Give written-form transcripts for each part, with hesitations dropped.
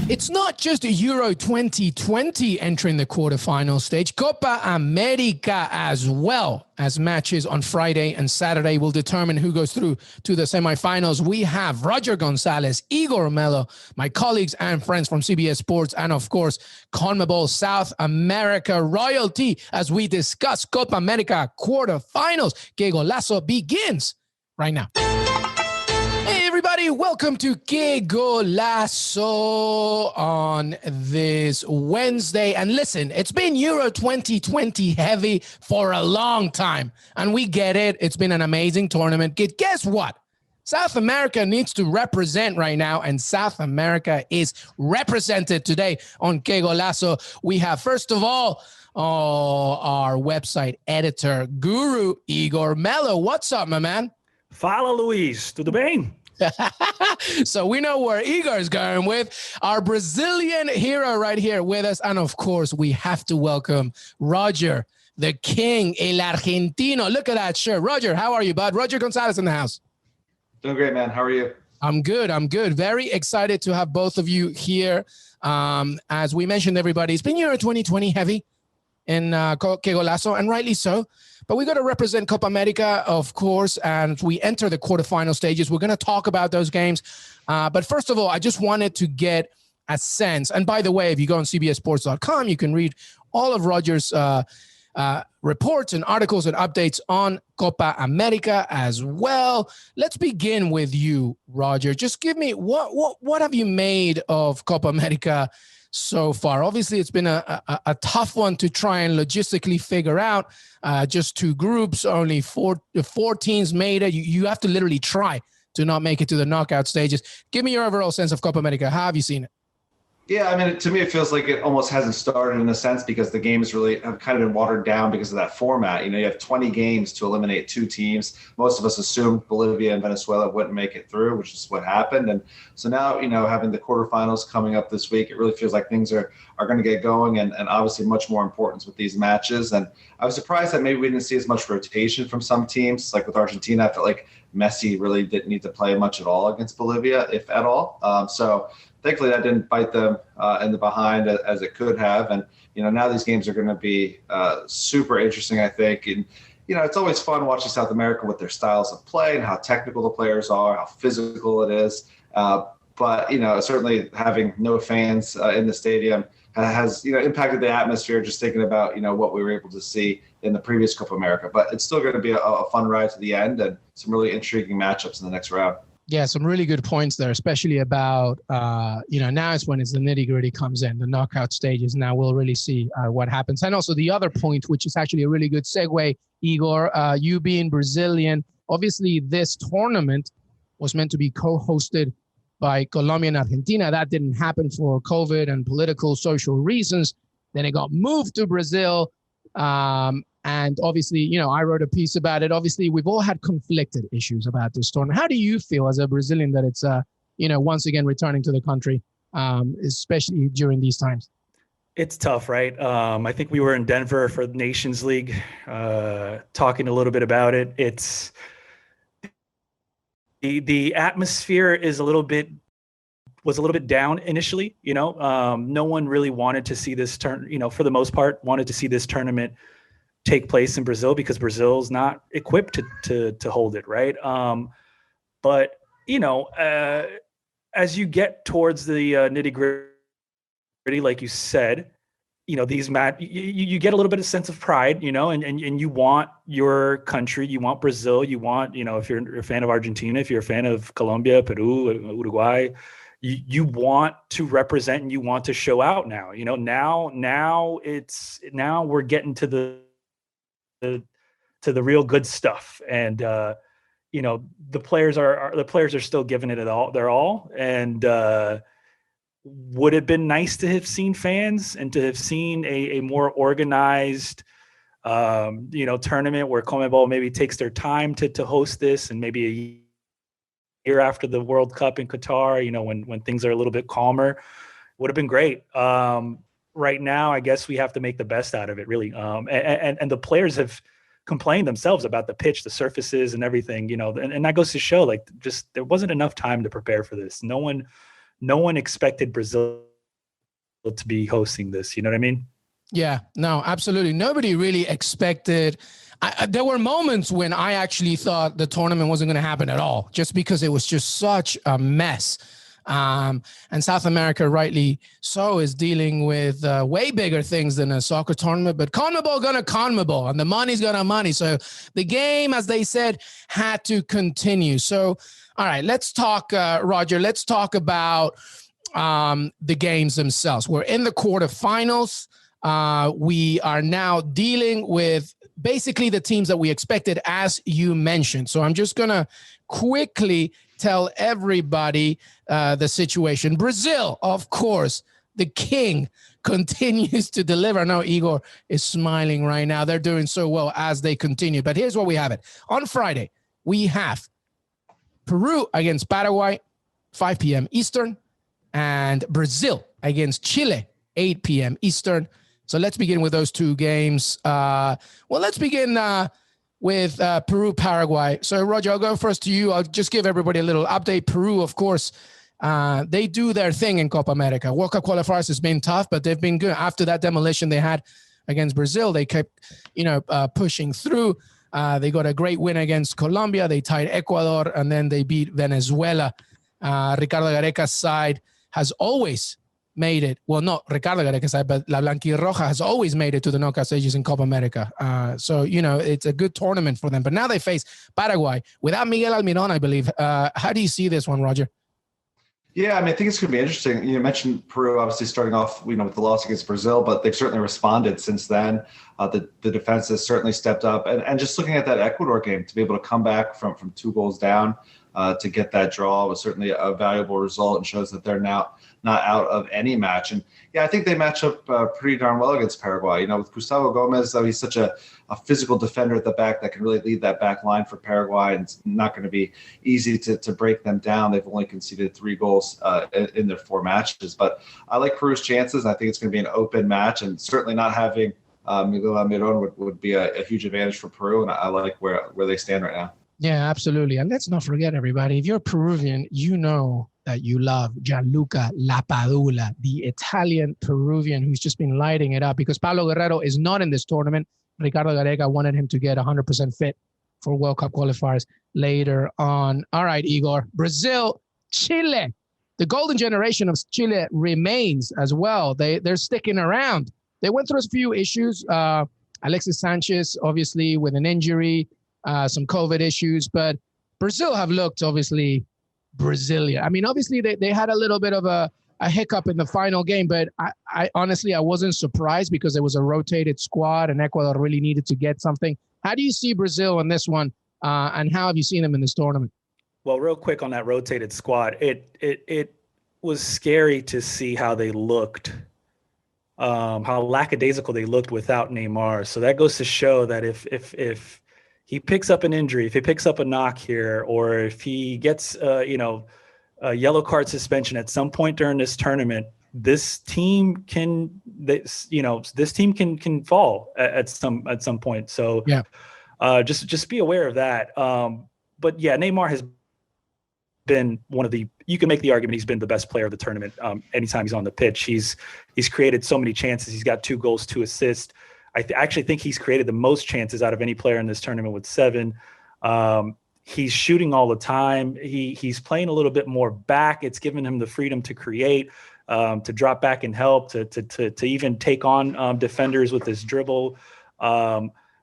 It's not just Euro 2020 entering the quarterfinal stage. Copa America as well, as matches on Friday and Saturday will determine who goes through to the semifinals. We have Roger Gonzalez, Igor, Mello, my colleagues and friends from CBS Sports, and of course, CONMEBOL South America royalty as we discuss Copa America quarterfinals. Qué Golazo begins right now. Hey, everybody, welcome to Qué Golazo on this Wednesday. And listen, it's been Euro 2020 heavy for a long time, and we get it. It's been an amazing tournament. Guess what? South America needs to represent right now, and South America is represented today on Qué Golazo. We have, first of all, our website editor, guru, Igor Mello. What's up, my man? Fala, Luis. Tudo bem? So we know where Igor is going with our Brazilian hero right here with us. And of course, we have to welcome Roger, the king, el argentino. Look at that shirt. Roger, how are you, bud? Roger Gonzalez in the house. Doing great, man. How are you? I'm good. Very excited to have both of you here. As we mentioned, everybody, it's been Euro 2020 heavy in Qué Golazo, and rightly so. But we got to represent Copa America, of course, and we enter the quarterfinal stages. We're going to talk about those games. But first of all, I just wanted to get a sense. And by the way, if you go on cbssports.com, you can read all of Roger's reports and articles and updates on Copa America as well. Let's begin with you, Roger. Just give me what have you made of Copa America so far? Obviously, it's been a tough one to try and logistically figure out. Just two groups, only four teams made it. You have to literally try to not make it to the knockout stages. Give me your overall sense of Copa America. How have you seen it? Yeah, I mean, to me, it feels like it almost hasn't started in a sense because the games really have kind of been watered down because of that format. You know, you have 20 games to eliminate two teams. Most of us assumed Bolivia and Venezuela wouldn't make it through, which is what happened. And so now, you know, having the quarterfinals coming up this week, it really feels like things are going to get going and obviously much more importance with these matches. And I was surprised that maybe we didn't see as much rotation from some teams. Like with Argentina, I felt like Messi really didn't need to play much at all against Bolivia, if at all. So thankfully, that didn't bite them in the behind as it could have. And, you know, now these games are going to be super interesting, I think. And, you know, it's always fun watching South America with their styles of play and how technical the players are, how physical it is. But, you know, certainly having no fans in the stadium has, you know, impacted the atmosphere, just thinking about, you know, what we were able to see in the previous Copa America. But it's still going to be a fun ride to the end and some really intriguing matchups in the next round. Yeah, some really good points there, especially about, you know, now is when it's the nitty-gritty comes in, the knockout stages. Now we'll really see what happens. And also the other point, which is actually a really good segue, Igor, you being Brazilian, obviously this tournament was meant to be co-hosted by Colombia and Argentina. That didn't happen for COVID and political, social reasons. Then it got moved to Brazil. And obviously, you know, I wrote a piece about it. Obviously, we've all had conflicted issues about this tournament. How do you feel as a Brazilian that it's, you know, once again returning to the country, especially during these times? It's tough, right? I think we were in Denver for the Nations League, talking a little bit about it. It's the atmosphere is was a little bit down initially. You know, no one really wanted to see this for the most part, wanted to see this tournament take place in Brazil because Brazil's not equipped to hold it, right? But, you know, as you get towards the nitty-gritty, like you said, you know, these you get a little bit of sense of pride, you know, and you want your country, you want Brazil, you want, you know, if you're a fan of Argentina, if you're a fan of Colombia, Peru, Uruguay, you want to represent and you want to show out now. You know, now we're getting to the real good stuff, and you know, the players are still giving it their all, and would have been nice to have seen fans and to have seen a more organized you know, tournament where CONMEBOL maybe takes their time to host this, and maybe a year after the World Cup in Qatar, you know, when things are a little bit calmer, would have been great. Right now, I guess we have to make the best out of it, really. And the players have complained themselves about the pitch, the surfaces, and everything, you know. And that goes to show, like, just there wasn't enough time to prepare for this. No one expected Brazil to be hosting this. You know what I mean? Yeah, no, absolutely. Nobody really expected. There were moments when I actually thought the tournament wasn't going to happen at all, just because it was just such a mess. And South America, rightly so, is dealing with way bigger things than a soccer tournament. But CONMEBOL gonna CONMEBOL, and the money's gonna money. So the game, as they said, had to continue. So, all right, let's talk, Roger. Let's talk about the games themselves. We're in the quarterfinals. We are now dealing with basically the teams that we expected, as you mentioned. So I'm just going to quickly tell everybody the situation. Brazil, of course, the king, continues to deliver. I know Igor is smiling right now. They're doing so well as they continue. But here's what we have it. On Friday, we have Peru against Paraguay, 5 p.m. Eastern, and Brazil against Chile, 8 p.m. Eastern. So let's begin with those two games. Let's begin with Peru-Paraguay. So, Roger, I'll go first to you. I'll just give everybody a little update. Peru, of course, they do their thing in Copa America. World Cup qualifiers has been tough, but they've been good. After that demolition they had against Brazil, they kept, pushing through. They got a great win against Colombia. They tied Ecuador, and then they beat Venezuela. Ricardo Gareca's side has always made it. Well, not Ricardo Gareca's side, but La Blanquirroja has always made it to the knockout stages in Copa America. It's a good tournament for them. But now they face Paraguay without Miguel Almirón, I believe. How do you see this one, Roger? Yeah, I think it's going to be interesting. You mentioned Peru obviously starting off, with the loss against Brazil, but they've certainly responded since then. The defense has certainly stepped up. And just looking at that Ecuador game, to be able to come back from 2 goals down to get that draw was certainly a valuable result, and shows that they're now not out of any match. And yeah, I think they match up pretty darn well against Paraguay. With Gustavo Gomez, though, he's such a physical defender at the back that can really lead that back line for Paraguay, and it's not going to be easy to break them down. They've only conceded 3 goals in their 4 matches. But I like Peru's chances. I think it's going to be an open match, and certainly not having Miguel Almirón would be a huge advantage for Peru, and I like where they stand right now. Yeah, absolutely. And let's not forget, everybody, if you're Peruvian, you know that you love Gianluca Lapadula, the Italian Peruvian who's just been lighting it up, because Pablo Guerrero is not in this tournament. Ricardo Gareca wanted him to get 100% fit for World Cup qualifiers later on. All right, Igor. Brazil, Chile. The golden generation of Chile remains as well. They're sticking around. They went through a few issues. Alexis Sanchez, obviously, with an injury, some COVID issues, but Brazil have looked, obviously, Brazilian. Obviously, they had a little bit of a hiccup in the final game, but I honestly, I wasn't surprised, because it was a rotated squad and Ecuador really needed to get something. How do you see Brazil in this one, and how have you seen them in this tournament? Well, real quick on that rotated squad, it was scary to see how they looked, how lackadaisical they looked without Neymar. So that goes to show that if he picks up an injury, if he picks up a knock here, or if he gets a yellow card suspension at some point during this tournament, this team can fall at some point. So yeah, just be aware of that. But yeah, Neymar has been you can make the argument he's been the best player of the tournament. Anytime he's on the pitch, he's created so many chances. He's got 2 goals, 2 assists. I actually think he's created the most chances out of any player in this tournament with 7. He's shooting all the time. He's playing a little bit more back. It's given him the freedom to create, to drop back and help, to even take on defenders with his dribble.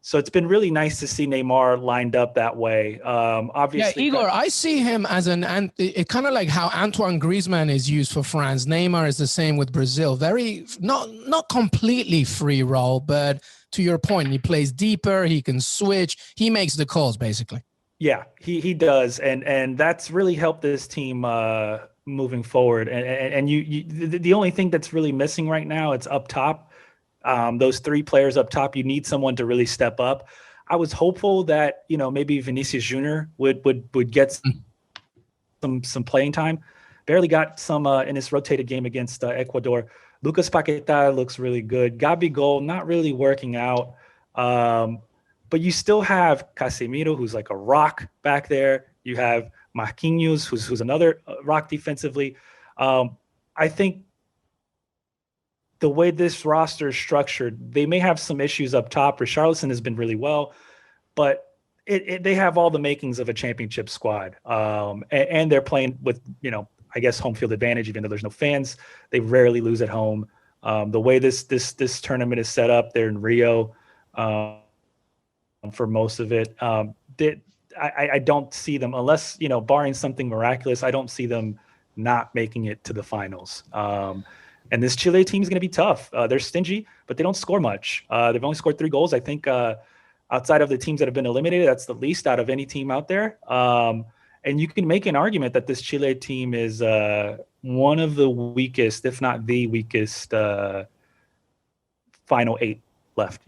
So it's been really nice to see Neymar lined up that way. Obviously, yeah, Igor, I see him as it kind of like how Antoine Griezmann is used for France. Neymar is the same with Brazil. Very not completely free role, but to your point, he plays deeper. He can switch. He makes the calls, basically. Yeah, he does, and that's really helped this team moving forward. And the only thing that's really missing right now, it's up top. Those 3 players up top, you need someone to really step up. I was hopeful that, maybe Vinicius Jr. would get some playing time. Barely got some in this rotated game against Ecuador. Lucas Paquetá looks really good. Gabigol not really working out. But you still have Casemiro, who's like a rock back there. You have Marquinhos, who's another rock defensively. I think the way this roster is structured, they may have some issues up top. Richarlison has been really well, but they have all the makings of a championship squad. And they're playing with, I guess, home field advantage, even though there's no fans. They rarely lose at home. The way this tournament is set up, they're in Rio for most of it. I don't see them, unless, barring something miraculous, I don't see them not making it to the finals. And this Chile team is going to be tough. They're stingy, but they don't score much. They've only scored 3 goals. I think outside of the teams that have been eliminated, that's the least out of any team out there. And you can make an argument that this Chile team is one of the weakest, if not the weakest, final 8 left,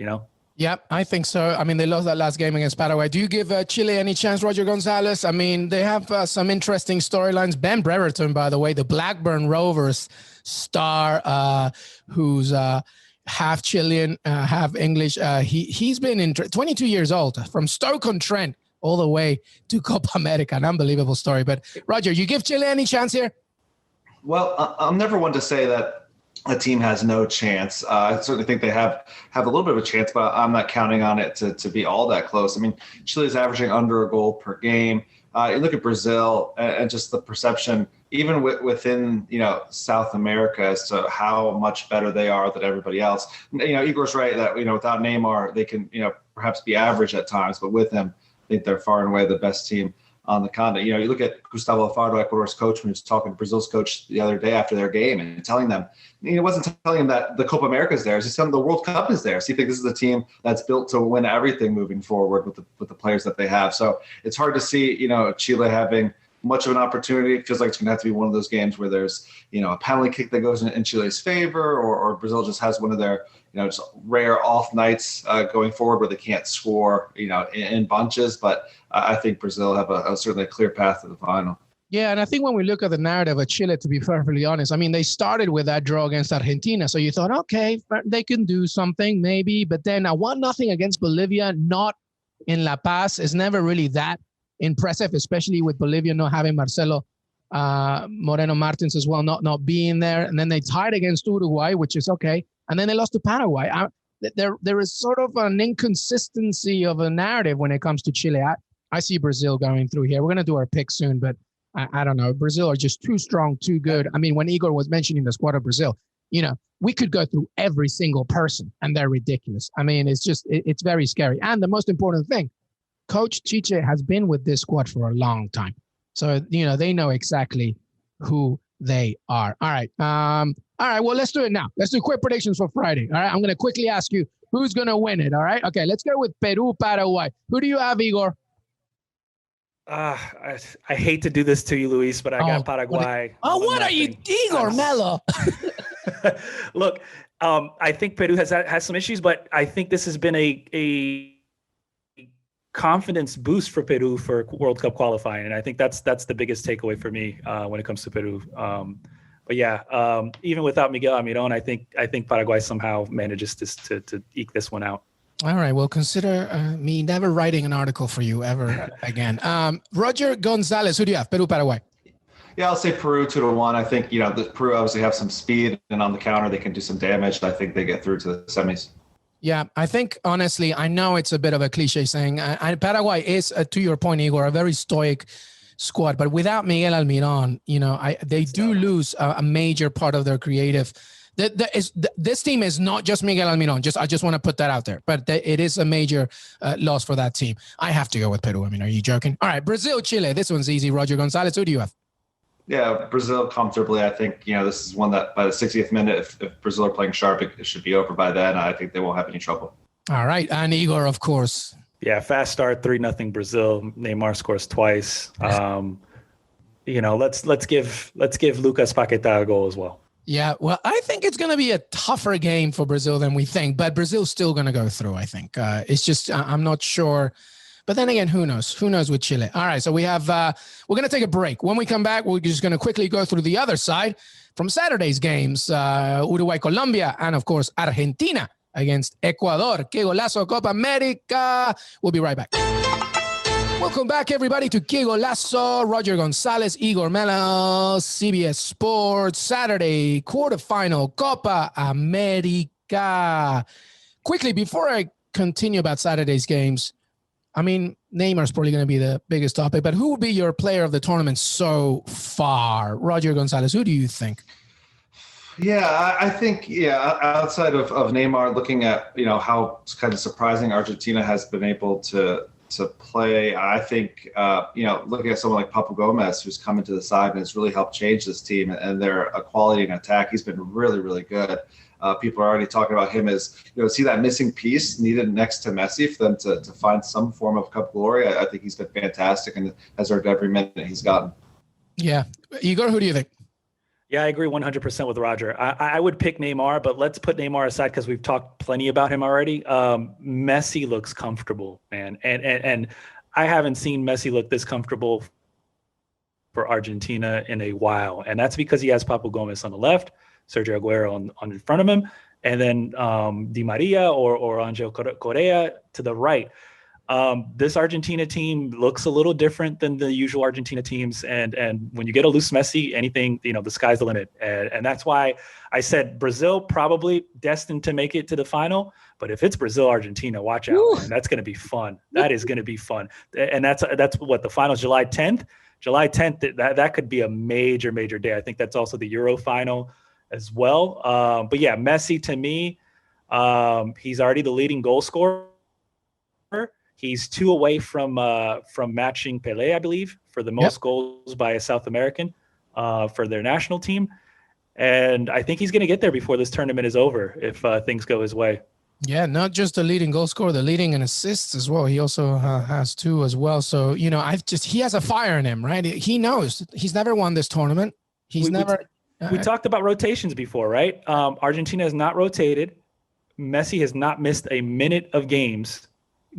Yep, I think so. I mean, they lost that last game against Paraguay. Do you give Chile any chance, Roger Gonzalez? I mean, they have some interesting storylines. Ben Brereton, by the way, the Blackburn Rovers star, who's half Chilean, half English. He's been in 22 years old, from Stoke-on-Trent all the way to Copa America. An unbelievable story. But Roger, you give Chile any chance here? Well, I'm never one to say that a team has no chance. I certainly think they have a little bit of a chance, but I'm not counting on it to be all that close. I mean, Chile's averaging under a goal per game. You look at Brazil and just the perception, even within South America, as to how much better they are than everybody else. Igor's right that without Neymar, they can perhaps be average at times, but with him, I think they're far and away the best team on the continent. You look at Gustavo Alfaro, Ecuador's coach, when he was talking to Brazil's coach the other day after their game and telling them, he wasn't telling them that the Copa America is there. He's telling them the World Cup is there. So you think this is a team that's built to win everything moving forward with the players that they have. So it's hard to see, Chile having much of an opportunity. It feels like it's going to have to be one of those games where there's, a penalty kick that goes in Chile's favor, or Brazil just has one of their, just rare off nights going forward where they can't score, in bunches. But I think Brazil have certainly a clear path to the final. Yeah, and I think when we look at the narrative of Chile, to be perfectly honest, I mean, they started with that draw against Argentina. So you thought, okay, they can do something maybe. But then 1-0 against Bolivia, not in La Paz, is never really that impressive, especially with Bolivia not having Marcelo Moreno Martins as well, not being there. And then they tied against Uruguay, which is okay. And then they lost to Paraguay. There is sort of an inconsistency of a narrative when it comes to Chile. I see Brazil going through here. We're going to do our pick soon, but I don't know. Brazil are just too strong, too good. I mean, when Igor was mentioning the squad of Brazil, we could go through every single person and they're ridiculous. I mean, it's very scary. And the most important thing, Coach Chiche has been with this squad for a long time. So, they know exactly who they are. All right. Well, let's do it now. Let's do quick predictions for Friday. All right. I'm going to quickly ask you who's going to win it. All right. Okay. Let's go with Peru, Paraguay. Who do you have, Igor? I hate to do this to you, Luis, but I got Paraguay. What are you, Igor Mello? Look, I think Peru has some issues, but I think this has been a confidence boost for Peru for World Cup qualifying, and I think that's the biggest takeaway for me when it comes to Peru. But yeah, even without Miguel Almiron, I think Paraguay somehow manages to eke this one out. All right. Well, consider me never writing an article for you ever again. Roger Gonzalez, who do you have? Peru, Paraguay. Yeah, I'll say Peru 2-1. I think, the Peru obviously have some speed, and on the counter they can do some damage. I think they get through to the semis. Yeah, I think, honestly, I know it's a bit of a cliche saying, Paraguay is, to your point, Igor, a very stoic squad. But without Miguel Almiron, they do lose a major part of their creative. This team is not just Miguel Almiron. I just want to put that out there. But it is a major loss for that team. I have to go with Peru. I mean, are you joking? All right, Brazil, Chile. This one's easy. Roger Gonzalez, who do you have? Yeah, Brazil comfortably. I think, this is one that by the 60th minute, if Brazil are playing sharp, it should be over by then. I think they won't have any trouble. All right. And Igor, of course. Yeah, fast start, 3-0 Brazil. Neymar scores twice. Let's give Lucas Paquetá a goal as well. Yeah, well, I think it's going to be a tougher game for Brazil than we think, but Brazil's still going to go through, I think. It's just, I'm not sure. But then again, who knows? Who knows with Chile? All right, so we have, we're going to take a break. When we come back, we're just going to quickly go through the other side from Saturday's games, Uruguay, Colombia, and of course, Argentina against Ecuador. Qué Golazo, Copa America. We'll be right back. Welcome back, everybody, to Qué Golazo. Roger Gonzalez, Igor, Mello, CBS Sports, Saturday, quarterfinal, Copa America. Quickly, before I continue about Saturday's games, I mean, Neymar's probably going to be the biggest topic, but who will be your player of the tournament so far? Roger Gonzalez, who do you think? Yeah, I think, outside of Neymar, looking at, how kind of surprising Argentina has been able to play, I think, looking at someone like Papu Gomez, who's come into the side and has really helped change this team and their quality and attack, he's been really, really good. People are already talking about him as, see that missing piece needed next to Messi for them to find some form of cup glory. I think he's been fantastic and has earned every minute he's gotten. Yeah. Igor, who do you think? Yeah, I agree 100% with Roger. I would pick Neymar, but let's put Neymar aside because we've talked plenty about him already. Messi looks comfortable, man. And I haven't seen Messi look this comfortable for Argentina in a while. And that's because he has Papu Gomez on the left, Sergio Aguero on in front of him, and then Di Maria or Angel Correa to the right. This Argentina team looks a little different than the usual Argentina teams. And when you get a loose Messi, anything, the sky's the limit. And that's why I said Brazil probably destined to make it to the final. But if it's Brazil, Argentina, watch out, man. That's going to be fun. That is going to be fun. And that's what the finals, July 10th. July 10th, that could be a major, major day. I think that's also the Euro final as well. But yeah, Messi to me, he's already the leading goal scorer. He's 2 away from matching Pelé, I believe, for the most goals by a South American for their national team. And I think he's going to get there before this tournament is over if things go his way. Yeah, not just the leading goal scorer, the leading in assists as well. He also has 2 as well. So, he has a fire in him, right? He knows he's never won this tournament. We talked about rotations before, right? Argentina has not rotated. Messi has not missed a minute of games.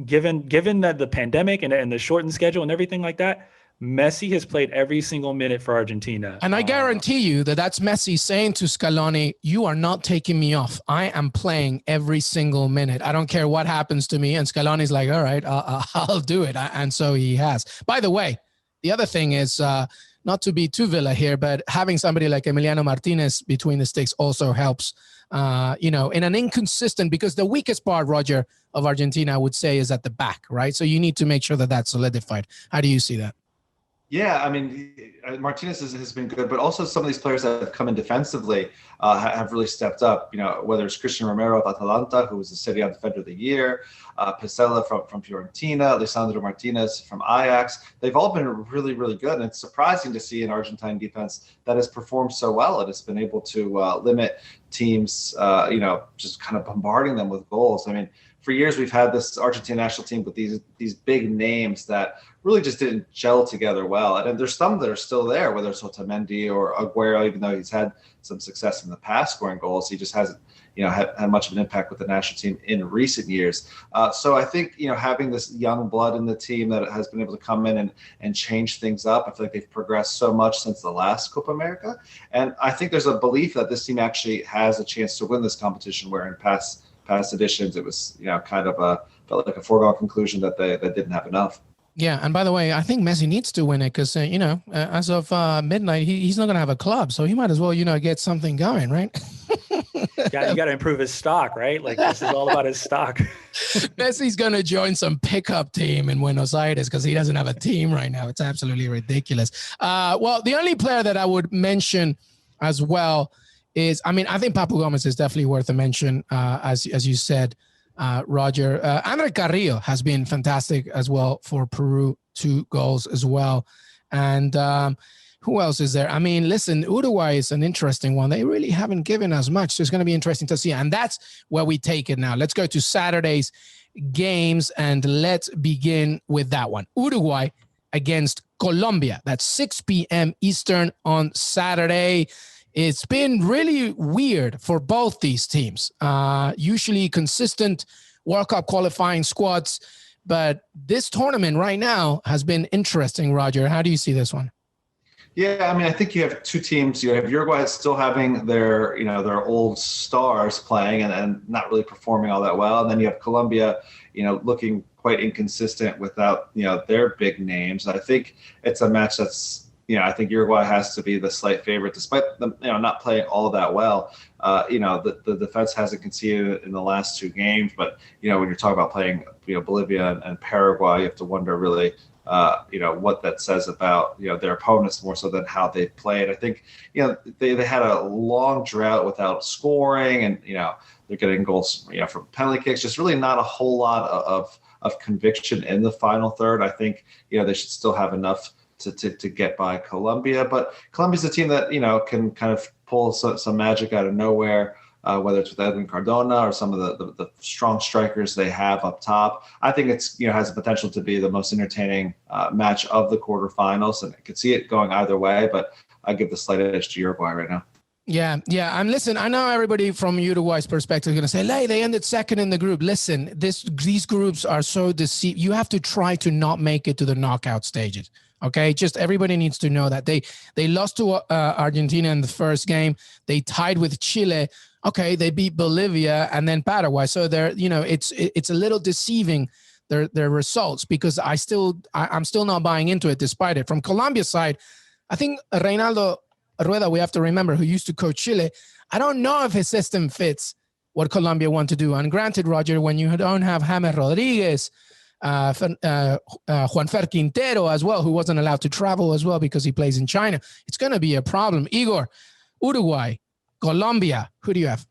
Given that the pandemic and the shortened schedule and everything like that, Messi has played every single minute for Argentina. And I guarantee you that's Messi saying to Scaloni, you are not taking me off. I am playing every single minute. I don't care what happens to me. And Scaloni's like, all right, I'll do it. And so he has. By the way, the other thing is, not to be too Villa here, but having somebody like Emiliano Martinez between the sticks also helps, in an inconsistent, because the weakest part, Roger, of Argentina, I would say, is at the back, right? So you need to make sure that that's solidified. How do you see that? Yeah, I mean, Martinez has been good, but also some of these players that have come in defensively have really stepped up. Whether it's Christian Romero of Atalanta, who was the Serie A Defender of the Year, Pesela from Fiorentina, Lisandro Martinez from Ajax. They've all been really, really good. And it's surprising to see an Argentine defense that has performed so well. It has been able to limit teams, just kind of bombarding them with goals. I mean, for years, we've had this Argentina national team with these big names that really just didn't gel together well. And there's some that are still there, whether it's Otamendi or Aguero, even though he's had some success in the past scoring goals, he just hasn't, had much of an impact with the national team in recent years. So I think, having this young blood in the team that has been able to come in and change things up, I feel like they've progressed so much since the last Copa America. And I think there's a belief that this team actually has a chance to win this competition, where in past editions, it was, felt like a foregone conclusion that they didn't have enough. Yeah, and by the way, I think Messi needs to win it because, as of midnight, he's not going to have a club. So he might as well, get something going, right? Yeah, you got to improve his stock, right? Like, this is all about his stock. Messi's going to join some pickup team in Buenos Aires because he doesn't have a team right now. It's absolutely ridiculous. Well, the only player that I would mention as well is, I think Papu Gomez is definitely worth a mention, as you said, Roger. Andre Carrillo has been fantastic as well for Peru, 2 goals as well. And who else is there? Listen, Uruguay is an interesting one. They really haven't given us much. So it's going to be interesting to see. And that's where we take it now. Let's go to Saturday's games and let's begin with that one. Uruguay against Colombia. That's 6 p.m. Eastern on Saturday. It's been really weird for both these teams. Usually consistent World Cup qualifying squads, but this tournament right now has been interesting, Roger. How do you see this one? Yeah, I mean, I think you have two teams. You have Uruguay still having their, their old stars playing and not really performing all that well. And then you have Colombia, looking quite inconsistent without, their big names. I think it's a match that's, I think Uruguay has to be the slight favorite, despite them, not playing all that well. The defense hasn't conceded in the last two games, but, when you're talking about playing, Bolivia and Paraguay, you have to wonder really, what that says about, their opponents more so than how they played. I think, they had a long drought without scoring and, they're getting goals, from penalty kicks, just really not a whole lot of conviction in the final third. I think, they should still have enough to get by Colombia, but Colombia's a team that, can kind of pull some magic out of nowhere. Whether it's with Edwin Cardona or some of the strong strikers they have up top. I think it's has the potential to be the most entertaining match of the quarterfinals, and I could see it going either way, but I give the slight edge to Uruguay right now. Yeah. And listen, I know everybody from Uruguay's perspective is going to say, "Hey, they ended second in the group." Listen, these groups are so deceived. You have to try to not make it to the knockout stages. Okay, just everybody needs to know that they lost to Argentina in the first game. They tied with Chile. Okay, they beat Bolivia and then Paraguay. So they're, it's a little deceiving their results because I'm still not buying into it despite it. From Colombia's side, I think Reinaldo Rueda, we have to remember, who used to coach Chile. I don't know if his system fits what Colombia want to do. And granted, Roger, when you don't have James Rodriguez, Juanfer Quintero as well, who wasn't allowed to travel as well because he plays in China, it's going to be a problem. Igor, Uruguay, Colombia, who do you have?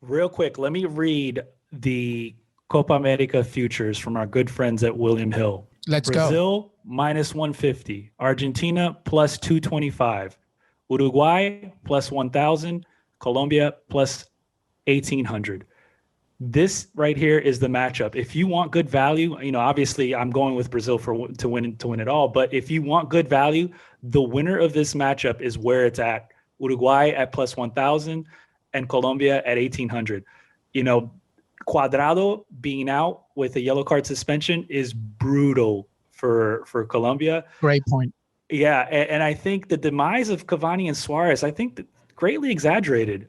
Real quick, let me read the Copa America futures from our good friends at William Hill. Let's go. Brazil, minus 150. Argentina, plus 225. Uruguay, plus 1,000. Colombia, plus 1,800. This right here is the matchup. If you want good value, obviously I'm going with Brazil to win it all. But if you want good value, the winner of this matchup is where it's at. Uruguay at plus 1,000 and Colombia at 1,800. Cuadrado being out with a yellow card suspension is brutal for Colombia. Great point. Yeah, and I think the demise of Cavani and Suarez, I think greatly exaggerated.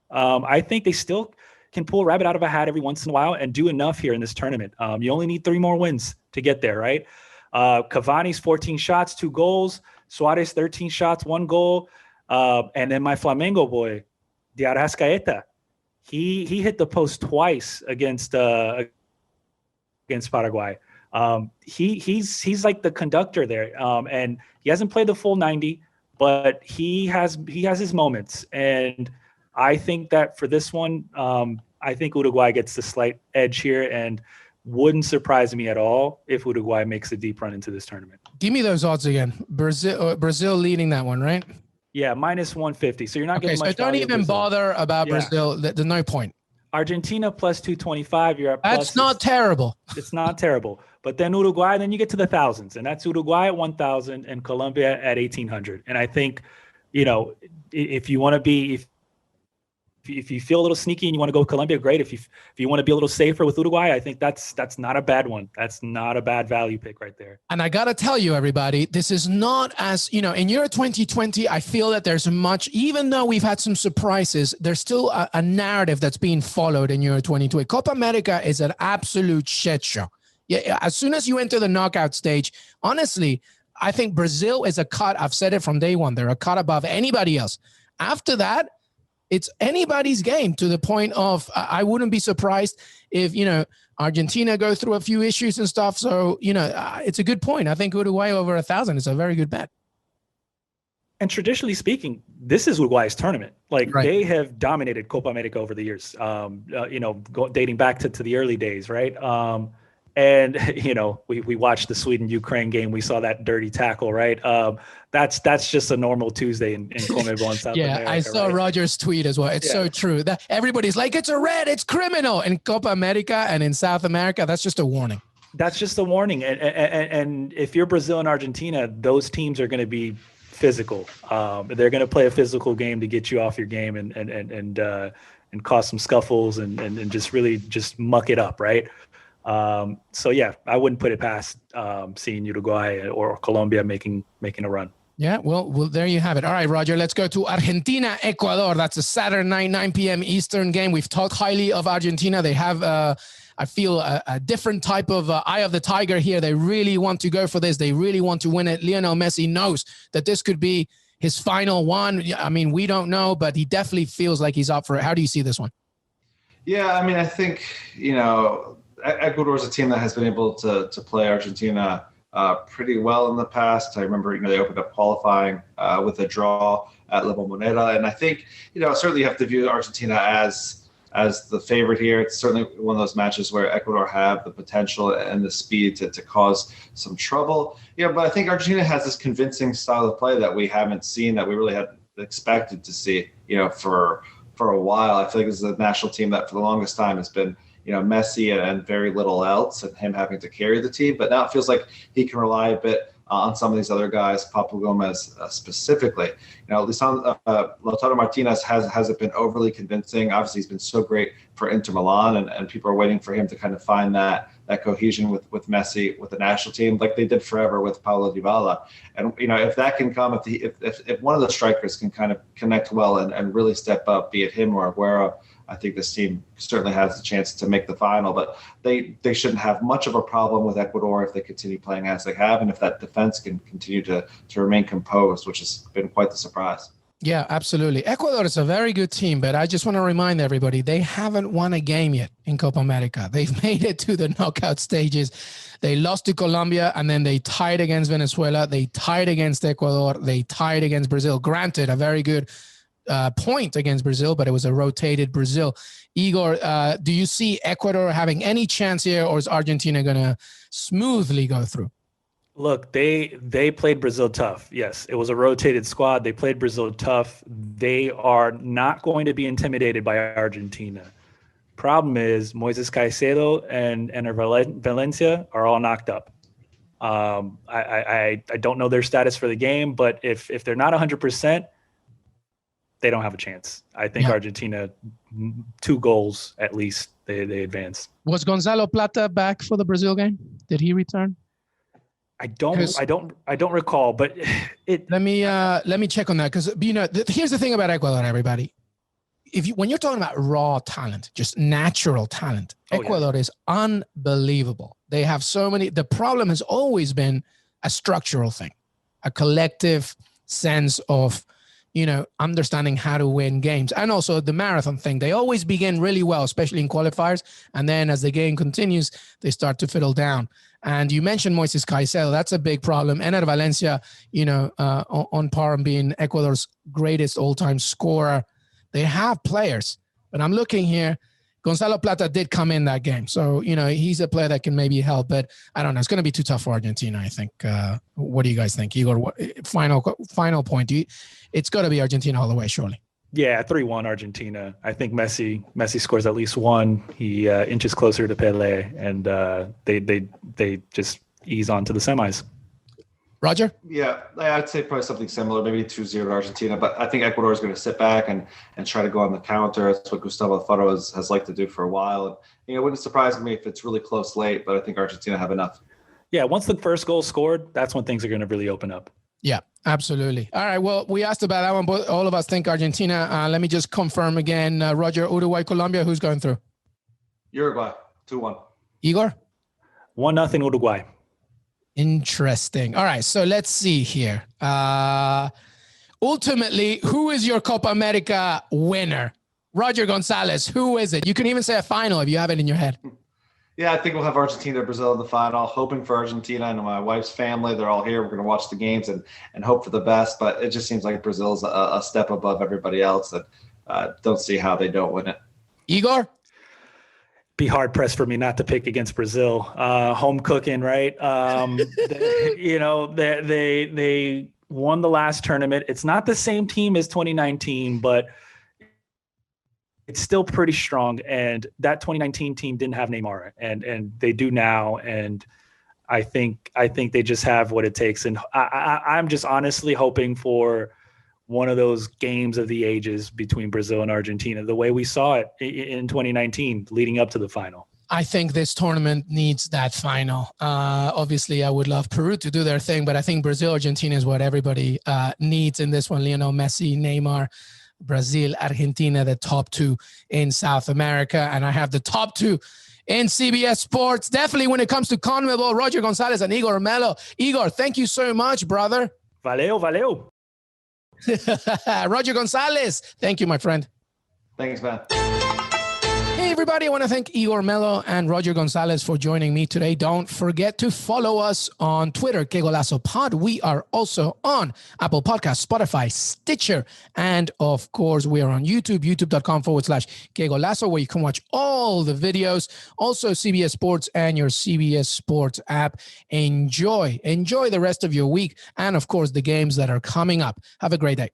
I think they still can pull a rabbit out of a hat every once in a while and do enough here in this tournament. You only need 3 more wins to get there, right? Cavani's 14 shots, 2 goals. Suarez 13 shots, 1 goal. And then my Flamengo boy, De Arrascaeta, he hit the post twice against Paraguay. He's like the conductor there, and he hasn't played the full 90, but he has his moments. And I think that for this one, I think Uruguay gets the slight edge here, and wouldn't surprise me at all if Uruguay makes a deep run into this tournament. Give me those odds again. Brazil leading that one, right? Yeah, minus 150. So you're not getting much. So don't even bother about Brazil. There's no point. Argentina plus 225. You're at That's not terrible. It's not terrible. But then Uruguay, then you get to the thousands, and that's Uruguay at 1,000 and Colombia at 1,800. And I think, if you want to be, if you feel a little sneaky and you want to go with Colombia, great. If you want to be a little safer with Uruguay, I think that's not a bad one. That's not a bad value pick right there. And I got to tell you, everybody, this is not as, in Euro 2020, I feel that there's much, even though we've had some surprises, there's still a narrative that's being followed in Euro 2020. Copa America is an absolute shit show. Yeah, as soon as you enter the knockout stage, honestly, I think Brazil is a cut. I've said it from day one. They're a cut above anybody else. After that, it's anybody's game, to the point of I wouldn't be surprised if, Argentina go through a few issues and stuff. So, it's a good point. I think Uruguay over 1,000 is a very good bet. And traditionally speaking, this is Uruguay's tournament. Like, right. They have dominated Copa America over the years, dating back to the early days, right? And, we watched the Sweden-Ukraine game. We saw that dirty tackle, right? That's just a normal Tuesday in CONMEBOL in South America. Yeah, I saw right? Roger's tweet as well. It's so true. That everybody's like, it's a red, it's criminal. In Copa America and in South America, that's just a warning. That's just a warning. And if you're Brazil and Argentina, those teams are going to be physical. They're going to play a physical game to get you off your game and cause some scuffles and just really just muck it up, right? So yeah, I wouldn't put it past seeing Uruguay or Colombia making a run. Yeah, well, there you have it. All right, Roger, let's go to Argentina, Ecuador. That's a Saturday night, 9 p.m. Eastern game. We've talked highly of Argentina. They have, I feel, a different type of eye of the tiger here. They really want to go for this. They really want to win it. Lionel Messi knows that this could be his final one. I mean, we don't know, but he definitely feels like he's up for it. How do you see this one? Yeah, I mean, I think, Ecuador is a team that has been able to play Argentina pretty well in the past. I remember, they opened up qualifying with a draw at La Bombonera. And I think, certainly you have to view Argentina as the favorite here. It's certainly one of those matches where Ecuador have the potential and the speed to cause some trouble. But I think Argentina has this convincing style of play that we haven't seen, that we really hadn't expected to see, for a while. I feel like this is a national team that for the longest time has been, Messi and very little else, and him having to carry the team. But now it feels like he can rely a bit on some of these other guys, Papu Gomez specifically. Lautaro Martinez hasn't been overly convincing. Obviously, he's been so great for Inter Milan, and people are waiting for him to kind of find that cohesion with Messi, with the national team, like they did forever with Paulo Dybala. And if that can come, if one of the strikers can kind of connect well and really step up, be it him or Aguero, I think this team certainly has a chance to make the final. But they shouldn't have much of a problem with Ecuador if they continue playing as they have, and if that defense can continue to remain composed, which has been quite the surprise. Yeah, absolutely. Ecuador is a very good team, but I just want to remind everybody, they haven't won a game yet in Copa America. They've made it to the knockout stages. They lost to Colombia, and then they tied against Venezuela. They tied against Ecuador. They tied against Brazil. Granted, a very good point against Brazil, but it was a rotated Brazil. Igor, do you see Ecuador having any chance here, or is Argentina going to smoothly go through? Look, they played Brazil tough. Yes, it was a rotated squad. They played Brazil tough. They are not going to be intimidated by Argentina. Problem is, Moises Caicedo and Valencia are all knocked up. I don't know their status for the game, but if they're not 100%, they don't have a chance. I think Argentina, 2 goals at least, they advance. Was Gonzalo Plata back for the Brazil game? Did he return? I don't recall, but let me check on that, because here's the thing about Ecuador, everybody. When you're talking about raw talent, just natural talent, Ecuador is unbelievable. They have so many. The problem has always been a structural thing, a collective sense of understanding how to win games. And also the marathon thing. They always begin really well, especially in qualifiers. And then as the game continues, they start to fiddle down. And you mentioned Moises Caicedo. That's a big problem. Ener Valencia, on par and being Ecuador's greatest all-time scorer. They have players. But I'm looking here. Gonzalo Plata did come in that game. So, he's a player that can maybe help. But I don't know. It's going to be too tough for Argentina, I think. What do you guys think? Igor, final point. It's got to be Argentina all the way, surely. Yeah, 3-1 Argentina. I think Messi scores at least 1. He inches closer to Pelé, and they just ease on to the semis. Roger? Yeah, I'd say probably something similar, maybe 2-0 to Argentina. But I think Ecuador is going to sit back and try to go on the counter. That's what Gustavo Alfaro has liked to do for a while. And, it wouldn't surprise me if it's really close late, but I think Argentina have enough. Yeah, once the first goal scored, that's when things are going to really open up. Yeah, absolutely. All right, well, we asked about that one, but all of us think Argentina. Let me just confirm again. Roger, Uruguay, Colombia, who's going through? Uruguay, 2-1. Igor? 1-0 Uruguay. Interesting. All right, so let's see here. Ultimately, who is your Copa America winner? Roger Gonzalez, who is it? You can even say a final if you have it in your head. Yeah, I think we'll have Argentina, Brazil in the final. Hoping for Argentina. I know my wife's family, they're all here. We're going to watch the games and hope for the best. But it just seems like Brazil's a step above everybody else. And don't see how they don't win it. Igor? Be hard pressed for me not to pick against Brazil. Home cooking, right? They won the last tournament. It's not the same team as 2019, but it's still pretty strong. And that 2019 team didn't have Neymar, and they do now. And I think they just have what it takes. And I'm just honestly hoping for one of those games of the ages between Brazil and Argentina, the way we saw it in 2019 leading up to the final. I think this tournament needs that final. Obviously, I would love Peru to do their thing, but I think Brazil, Argentina is what everybody needs in this one. Lionel Messi, Neymar, Brazil, Argentina, the top two in South America. And I have the top two in CBS Sports. Definitely when it comes to CONMEBOL, Roger Gonzalez and Igor Mello. Igor, thank you so much, brother. Valeu. Roger Gonzalez, thank you, my friend. Thanks, man. Hey, everybody. I want to thank Igor Mello and Roger Gonzalez for joining me today. Don't forget to follow us on Twitter, Qué Golazo Pod. We are also on Apple Podcasts, Spotify, Stitcher, and of course, we are on YouTube, youtube.com/Qué Golazo, where you can watch all the videos. Also, CBS Sports and your CBS Sports app. Enjoy the rest of your week and, of course, the games that are coming up. Have a great day.